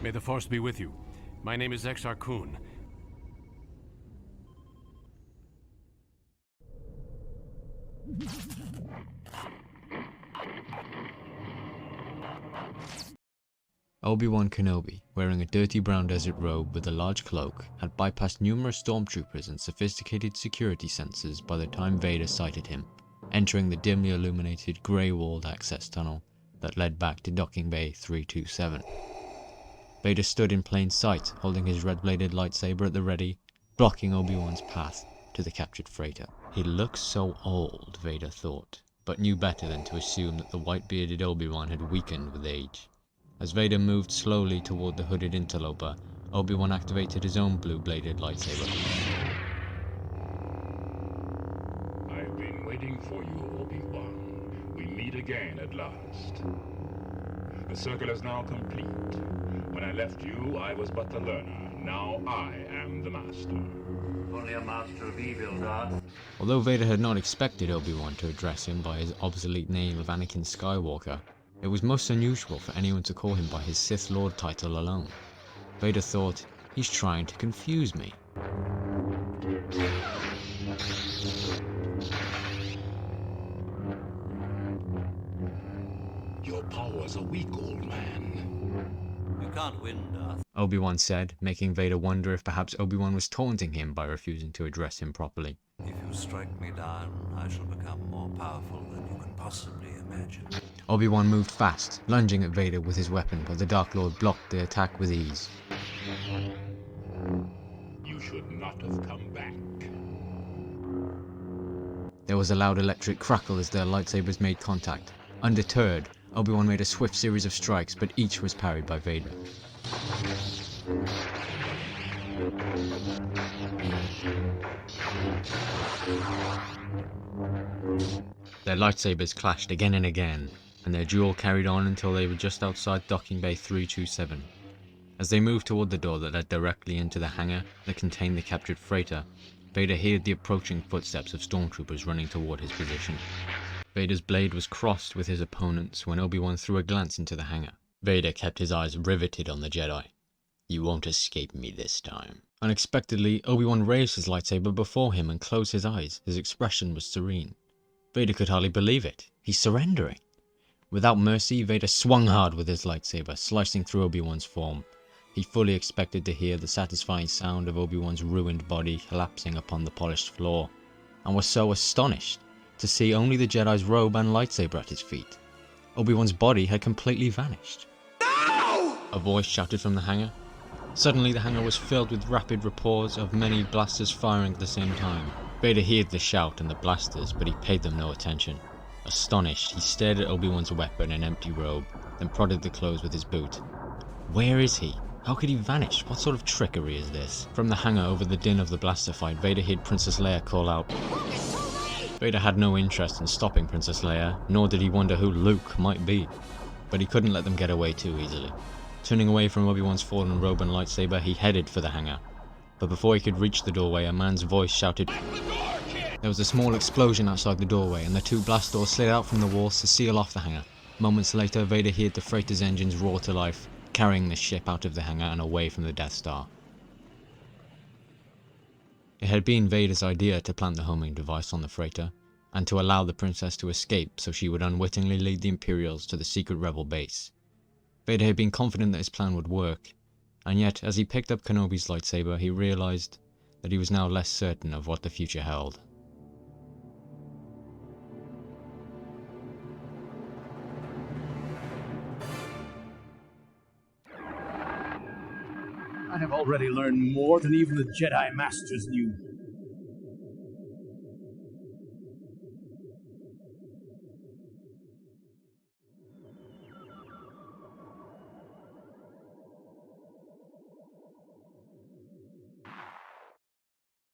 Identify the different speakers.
Speaker 1: May the Force be with you. My name is Exar Kun.
Speaker 2: Obi-Wan Kenobi, wearing a dirty brown desert robe with a large cloak, had bypassed numerous stormtroopers and sophisticated security sensors by the time Vader sighted him, entering the dimly illuminated grey-walled access tunnel that led back to Docking Bay 327. Vader stood in plain sight, holding his red-bladed lightsaber at the ready, blocking Obi-Wan's path to the captured freighter. He looked so old, Vader thought, but knew better than to assume that the white-bearded Obi-Wan had weakened with age. As Vader moved slowly toward the hooded interloper, Obi-Wan activated his own blue-bladed lightsaber.
Speaker 3: I've been waiting for you, Obi-Wan. We meet again at last. The circle is now complete. When I left you, I was but the learner. Now I am the master.
Speaker 4: Only a master of evil, Darth.
Speaker 2: Although Vader had not expected Obi-Wan to address him by his obsolete name of Anakin Skywalker, it was most unusual for anyone to call him by his Sith Lord title alone. Vader thought, he's trying to confuse me.
Speaker 3: Your powers are weak, old man.
Speaker 4: You can't win, Darth.
Speaker 2: Obi-Wan said, making Vader wonder if perhaps Obi-Wan was taunting him by refusing to address him properly.
Speaker 4: If you strike me down, I shall become more powerful than you can possibly imagine.
Speaker 2: Obi-Wan moved fast, lunging at Vader with his weapon, but the Dark Lord blocked the attack with ease.
Speaker 3: You should not have come back.
Speaker 2: There was a loud electric crackle as their lightsabers made contact. Undeterred, Obi-Wan made a swift series of strikes, but each was parried by Vader. Their lightsabers clashed again and again, and their duel carried on until they were just outside Docking Bay 327. As they moved toward the door that led directly into the hangar that contained the captured freighter, Vader heard the approaching footsteps of stormtroopers running toward his position. Vader's blade was crossed with his opponent's when Obi-Wan threw a glance into the hangar. Vader kept his eyes riveted on the Jedi. "You won't escape me this time." Unexpectedly, Obi-Wan raised his lightsaber before him and closed his eyes. His expression was serene. Vader could hardly believe it. He's surrendering. Without mercy, Vader swung hard with his lightsaber, slicing through Obi-Wan's form. He fully expected to hear the satisfying sound of Obi-Wan's ruined body collapsing upon the polished floor, and was so astonished to see only the Jedi's robe and lightsaber at his feet. Obi-Wan's body had completely vanished. No! A voice shouted from the hangar. Suddenly the hangar was filled with rapid reports of many blasters firing at the same time. Vader heard the shout and the blasters, but he paid them no attention. Astonished, he stared at Obi-Wan's weapon and empty robe, then prodded the clothes with his boot. Where is he? How could he vanish? What sort of trickery is this? From the hangar over the din of the blaster fight, Vader heard Princess Leia call out. Vader had no interest in stopping Princess Leia, nor did he wonder who Luke might be. But he couldn't let them get away too easily. Turning away from Obi-Wan's fallen robe and lightsaber, he headed for the hangar. But before he could reach the doorway, a man's voice shouted. There was a small explosion outside the doorway, and the two blast doors slid out from the walls to seal off the hangar. Moments later, Vader heard the freighter's engines roar to life, carrying the ship out of the hangar and away from the Death Star. It had been Vader's idea to plant the homing device on the freighter, and to allow the princess to escape so she would unwittingly lead the Imperials to the secret rebel base. Vader had been confident that his plan would work, and yet as he picked up Kenobi's lightsaber, he realized that he was now less certain of what the future held.
Speaker 5: I have already learned more than even the Jedi Masters knew.